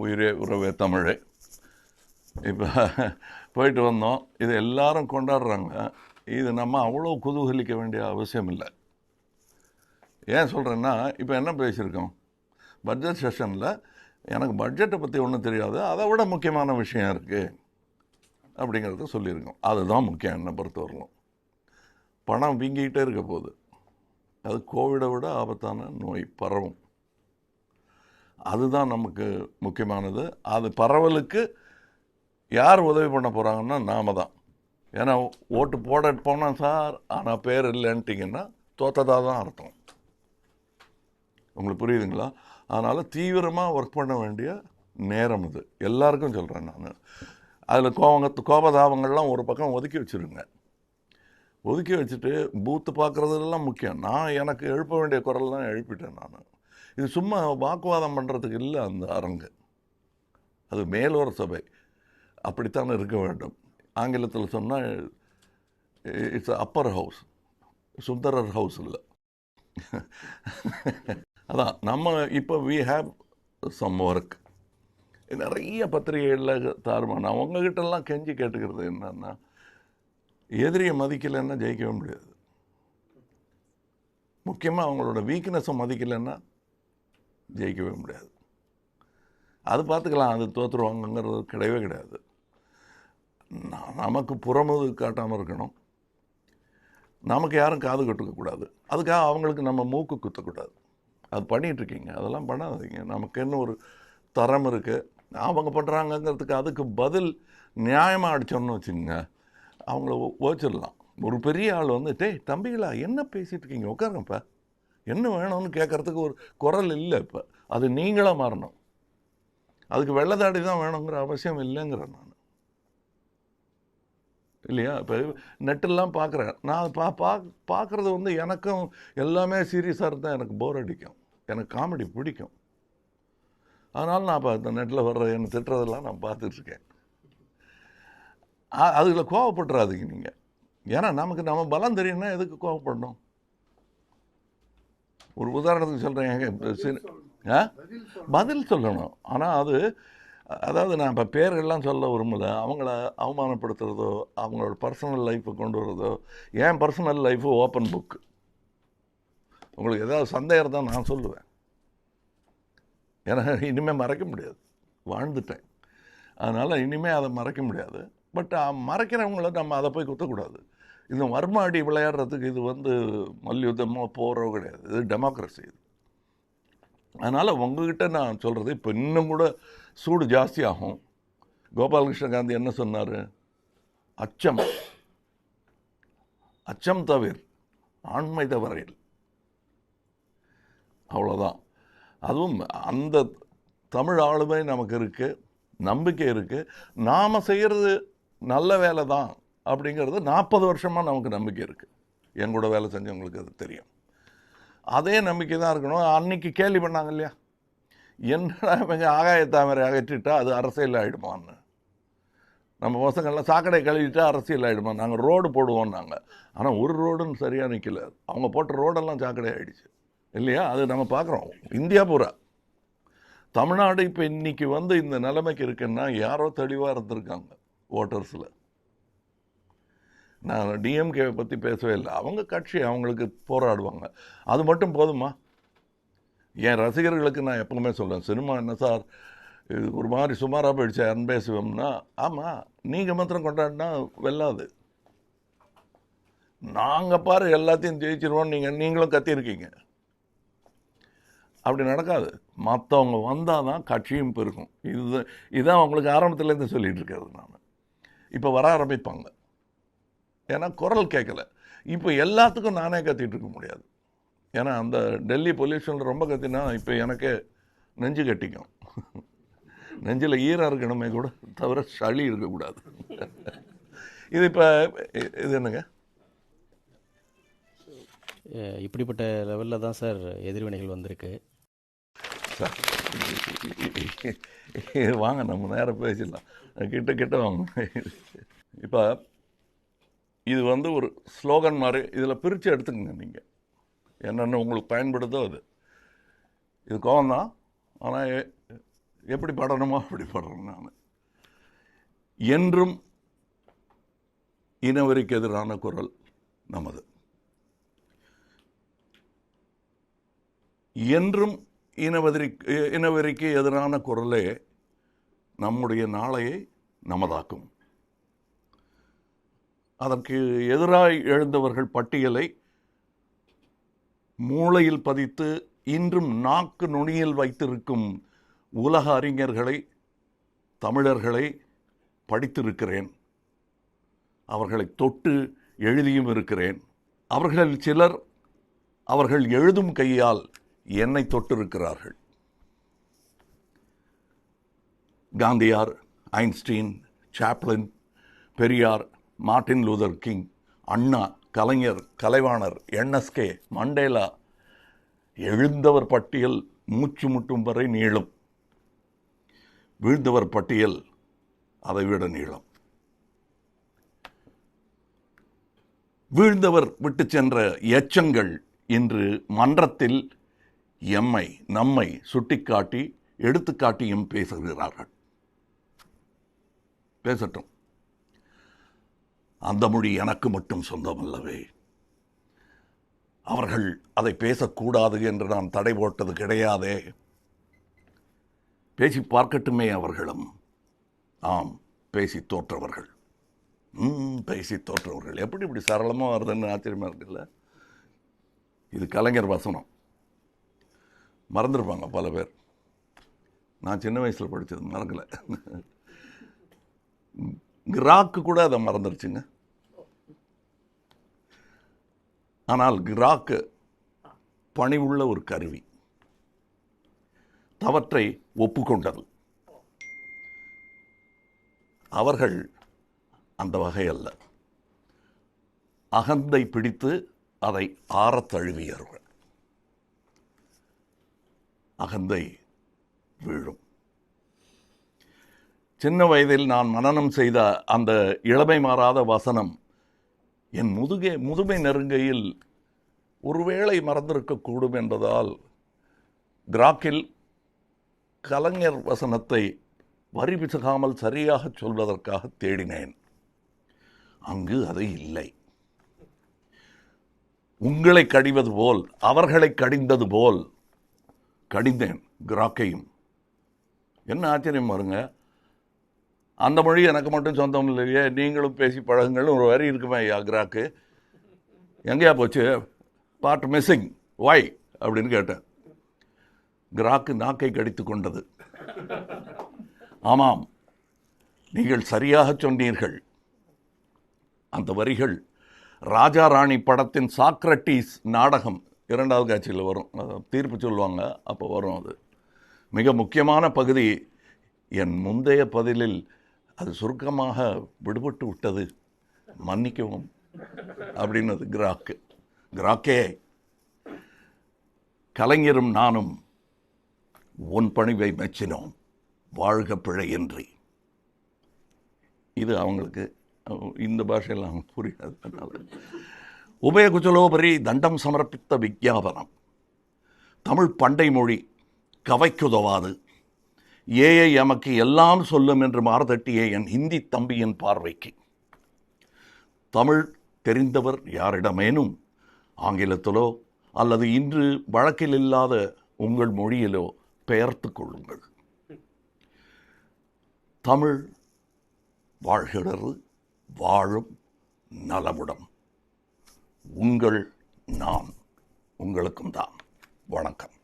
உயிரே உறவே தமிழே. இப்போ போயிட்டு வந்தோம். இது எல்லாரும் கொண்டாடுறாங்க. இது நம்ம அவ்வளோ குதூகலிக்க வேண்டிய அவசியம் இல்லை. ஏன் சொல்கிறேன்னா, இப்போ என்ன பேசியிருக்கோம்? பட்ஜெட் செஷனில் எனக்கு பட்ஜெட்டை பற்றி ஒன்றும் தெரியாது, அதை விட முக்கியமான விஷயம் இருக்குது அப்படிங்கிறத சொல்லியிருக்கோம். அதுதான் முக்கியம். என்னை பொறுத்தவரையிலும் பணம் வீங்கிக்கிட்டே இருக்க போகுது. அது கோவிடை விட ஆபத்தான நோய், பரவும். அதுதான் நமக்கு முக்கியமானது. அது பரவலுக்கு யார் உதவி பண்ண போகிறாங்கன்னா நாம தான். ஏன்னா ஓட்டு போட போனோம் சார், ஆனால் பேர் இல்லைன்ட்டிங்கன்னா தோத்ததாக தான் அர்த்தம். உங்களுக்கு புரியுதுங்களா? அதனால் தீவிரமாக ஒர்க் பண்ண வேண்டிய நேரம் இது. எல்லாருக்கும் சொல்கிறேன் நான். அதில் கோபதாபங்கள்லாம் ஒரு பக்கம் ஒதுக்கி வச்சுருங்க. ஒதுக்கி வச்சுட்டு பூத்து பார்க்குறதுலாம் முக்கியம். நான் எனக்கு எழுப்ப வேண்டிய குரல்லாம் எழுப்பிட்டேன் நான். இது சும்மா வாக்குவாதம் பண்ணுறதுக்கு இல்லை அந்த அரங்கு. அது மேலோர் சபை. அப்படித்தான் இருக்க வேண்டும். ஆங்கிலத்தில் சொன்னால் it's Appar house, Sundarar house இல்லை. அதான் நம்ம இப்போ வி ஹேவ் சம் ஒர்க். நிறைய பத்திரிகைகளில் தாறுமான அவங்ககிட்டலாம் கெஞ்சி கேட்டுக்கிறது என்னன்னா, எதிரியை மதிக்கலைன்னா ஜெயிக்கவே முடியாது. முக்கியமாக அவங்களோட வீக்னஸை மதிக்கலைன்னா ஜெயிக்கவே முடியாது. அது பார்த்துக்கலாம், அது தோற்றுருவாங்கங்கிறது கிடையவே கிடையாது. நமக்கு புறமுது காட்டாமல் இருக்கணும். நமக்கு யாரும் காது கட்டுக்கக்கூடாது. அதுக்காக அவங்களுக்கு நம்ம மூக்கு குத்தக்கூடாது. அது பண்ணிகிட்ருக்கீங்க, அதெல்லாம் பண்ணாதீங்க. நமக்கு என்ன ஒரு தரம் இருக்குது, அவங்க பண்ணுறாங்கங்கிறதுக்கு அதுக்கு பதில் நியாயமாக அடித்தோம்னு வச்சுக்கோங்க, அவங்கள ஓச்சிடலாம். ஒரு பெரிய ஆள் வந்து, டேய் தம்பிகளா என்ன பேசிகிட்டு இருக்கீங்க, உட்காருங்கப்பா, என்ன வேணும்னு கேட்குறதுக்கு ஒரு குரல் இல்லை. இப்போ அது நீங்களாக மாறணும். அதுக்கு வெள்ளைதாடி தான் வேணுங்கிற அவசியம் இல்லைங்கிறேன் நான், இல்லையா? இப்போ நெட்டெல்லாம் பார்க்குறேன் நான். பார்க்குறது வந்து எனக்கும் எல்லாமே சீரியஸாக இருந்தால் எனக்கு போர் அடிக்கும். எனக்கு காமெடி பிடிக்கும். அதனால் நான் இப்போ இந்த நெட்டில் வர்ற என்னை திட்டுறதெல்லாம் நான் பார்த்துட்ருக்கேன். அதுல கோவப்பட்டுறாதீங்க நீங்கள். ஏன்னா நமக்கு நம்ம பலம் தெரியும்னா எதுக்கு கோவப்படணும்? ஒரு உதாரணத்துக்கு சொல்கிறேன். பதில் சொல்லணும். ஆனால் அது, அதாவது நான் இப்போ பேர்கள்லாம் சொல்ல விரும்பலை. அவங்கள அவமானப்படுத்துகிறதோ, அவங்களோட பர்சனல் லைஃப்பை கொண்டு வர்றதோ. என் பர்சனல் லைஃபு ஓப்பன் புக்கு. உங்களுக்கு ஏதாவது சந்தேகம் தான் நான் சொல்லுவேன். ஏன்னா இனிமேல் மறைக்க முடியாது, வாழ்ந்துட்டேன். அதனால் இனிமேல் அதை மறைக்க முடியாது. பட் மறைக்கிறவங்கள நம்ம அதை போய் குத்தக்கூடாது. இது வர்மாடி விளையாடுறதுக்கு இது வந்து மல்யுத்தமோ போரோ கிடையாது, இது டெமோக்ரஸி. இது அதனால் உங்ககிட்ட நான் சொல்கிறது, இப்போ இன்னும் கூட சூடு ஜாஸ்தியாகும். கோபாலகிருஷ்ண காந்தி என்ன சொன்னார்? அச்சம் அச்சம் தவிர ஆண்மை தவறையில். அவ்வளோதான். அதுவும் அந்த தமிழ் ஆளுமை நமக்கு இருக்குது, நம்பிக்கை இருக்குது. நாம் செய்கிறது நல்ல வேலை தான் அப்படிங்கிறது 40 வருஷமாக நமக்கு நம்பிக்கை இருக்குது. எங்கூட வேலை செஞ்சவங்களுக்கு அது தெரியும். அதே நம்பிக்கை தான் இருக்கணும். அன்னைக்கு கேள்வி பண்ணாங்க இல்லையா, என்னடா இவங்க ஆகாய தாமரை அகற்றிட்டா அது அரசியல் ஆகிடுமான்னு. நம்ம பசங்கள்லாம் சாக்கடை கழுவிட்டா அரசியல் ஆகிடுமா, நாங்கள் ரோடு போடுவோம் நாங்கள். ஆனால் ஒரு ரோடுன்னு சரியாக நிற்கல. அவங்க போட்ட ரோடெல்லாம் சாக்கடை ஆகிடுச்சு இல்லையா? அது நம்ம பார்க்குறோம் இந்தியா பூரா. தமிழ்நாடு இப்போ இன்றைக்கி வந்து இந்த நிலைமைக்கு இருக்குன்னா யாரோ தெளிவாக இருந்திருக்காங்க ஓட்டர்ஸில். நான் டிஎம்கேவை பற்றி பேசவே இல்லை. அவங்க கட்சி, அவங்களுக்கு போராடுவாங்க. அது மட்டும் போதுமா? என் ரசிகர்களுக்கு நான் எப்பவுமே சொல்கிறேன், சினிமா என்ன சார் இது ஒரு மாதிரி சுமாராக போயிடுச்சு அன்பே சிவம்னா, ஆமாம் நீங்கள் மாத்திரம் கொண்டாடினா வெல்லாது. நாங்கள் பாரு எல்லாத்தையும் ஜெயிச்சிருவோம், நீங்களும் கத்தியிருக்கீங்க. அப்படி நடக்காது. மற்றவங்க வந்தால் தான் கட்சியும் பெருக்கும். இதுதான் அவங்களுக்கு ஆரம்பத்துலேருந்து சொல்லிகிட்டு இருக்கிறது நான். இப்போ வர ஆரம்பிப்பாங்க. ஏன்னா குரல் கேட்கல. இப்போ எல்லாத்துக்கும் நானே கத்திகிட்டு இருக்க முடியாது. ஏன்னா அந்த டெல்லி பொல்யூஷனில் ரொம்ப கத்தினா இப்போ எனக்கே நெஞ்சு கட்டிக்கும். நெஞ்சில் ஈரம் இருக்கணுமே கூட தவிர சளி இருக்கக்கூடாது. இது இப்போ இது என்னங்க, இப்படிப்பட்ட லெவலில் தான் சார் எதிர்வினைகள் வந்திருக்கு சார். வாங்க நம்ம நேரம் பேசிடலாம், கிட்ட வாங்க. இப்போ இது வந்து ஒரு ஸ்லோகன் மாதிரி, இதில் பிரித்து எடுத்துக்கங்க நீங்கள். என்னென்ன உங்களுக்கு பயன்படுதோ அது. இது கோவம் தான், ஆனால் எப்படி படணுமோ அப்படி படுறேன் நான். என்றும் இனவெறிக்கு எதிரான குரல் நமது. என்றும் இனவெறிக்கு எதிரான குரலே நம்முடைய நாளையை நமதாக்கும். அதற்கு எதிராய் எழுந்தவர்கள் பட்டியலை மூளையில் பதித்து இன்றும் நாக்கு நுனியில் வைத்திருக்கும் உலக அறிஞர்களை, தமிழர்களை படித்திருக்கிறேன். அவர்களை தொட்டு எழுதியும் இருக்கிறேன். அவர்கள் சிலர் அவர்கள் எழுதும் கையால் என்னை தொட்டிருக்கிறார்கள். Gandhiyar, Einstein, Chaplin, Periyar, Martin Luther King, Anna, Kalaignar, Kalaivanar, NSK, Mandela, எழுந்தவர் பட்டியல் மூச்சு முட்டும் வரை நீளும். வீழ்ந்தவர் பட்டியல் அதைவிட நீளம். வீழ்ந்தவர் விட்டு சென்ற எச்சங்கள் இன்று மன்றத்தில் நம்மை சுட்டிக்காட்டி எடுத்துக்காட்டியும் பேசுகிறார்கள். பேசட்டும். அந்த மொழி எனக்கு மட்டும் சொந்தமல்லவே. அவர்கள் அதை பேசக்கூடாது என்று நான் தடை போட்டது கிடையாதே. பேசி பார்க்கட்டுமே அவர்களும். ஆம், பேசி தோற்றவர்கள். பேசி தோற்றவர்கள். எப்படி இப்படி சரளமாக வருதுன்னு ஆச்சரியமாக இருக்குல்ல. இது கலைஞர் வசனம். மறந்துருப்பாங்க பல பேர். நான் சின்ன வயசில் படித்தது மறக்கலை. கிராக்கு கூட அதை மறந்துருச்சுங்க. ஆனால் கிராக்கு பணிவுள்ள ஒரு கருவி. தவற்றை ஒப்புக்கொண்டது. அவர்கள் அந்த வகை அல்ல. அகந்தை பிடித்து அதை ஆறத் தழுவியவர்கள். அகந்தை வீழும். சின்ன வயதில் நான் மனனம் செய்த அந்த இளமை மாறாத வசனம் என் முதுமை நெருங்கையில் ஒருவேளை மறந்திருக்கக்கூடும் என்பதால் கிராக்கில் கலைஞர் வசனத்தை வரி பிசகாமல் சரியாக சொல்வதற்காக தேடினேன். அங்கு அது இல்லை. உங்களை கடிவது போல், அவர்களை கடிந்தது போல் கடிந்தேன் கிராக்கையும். என்ன ஆச்சரியம் பாருங்க. அந்த மொழி எனக்கு மட்டும் சொந்தம் இல்லையே, நீங்களும் பேசி பழகுங்கள் ஒரு வரி இருக்குமே ஐயா கிராக்கு. எங்கேயா போச்சு? பார்ட் மிஸ்ஸிங், ஒய் அப்படின்னு கேட்டேன். கிராக்கு நாக்கை கடித்து கொண்டது. ஆமாம், நீங்கள் சரியாக சொன்னீர்கள். அந்த வரிகள் ராஜா ராணி படத்தின் சாக்ரட்டிஸ் நாடகம் 2வது காட்சியில் வரும். தீர்ப்பு சொல்லுவாங்க, அப்போ வரும். அது மிக முக்கியமான பகுதி. என் முந்தைய பதிலில் அது சுருக்கமாக விடுபட்டு விட்டது, மன்னிக்கவும் அப்படின்னது கிராக்கு. கிராக்கே, கலைஞரும் நானும் உன் பணிவை மெச்சினோம், வாழ்க பிழையின்றி. இது அவங்களுக்கு இந்த பாஷையெல்லாம் புரியாது. உபயகுச்சலோபரி தண்டம் சமர்ப்பித்த விஞ்ஞாபனம். தமிழ் பண்டை மொழி கவைக்குதவாது, ஏஐ எமக்கு எல்லாம் சொல்லும் என்று மார்தட்டிய என் ஹிந்தி தம்பியின் பார்வைக்கு தமிழ் தெரிந்தவர் யாரிடமேனும் ஆங்கிலத்திலோ அல்லது இன்று வழக்கில் இல்லாத உங்கள் மொழியிலோ பெயர்த்து கொள்ளுங்கள். தமிழ் வாழ்கிறது, வாழும் நலமுடன். உங்கள் நான் உங்களுக்கும் தான். வணக்கம்.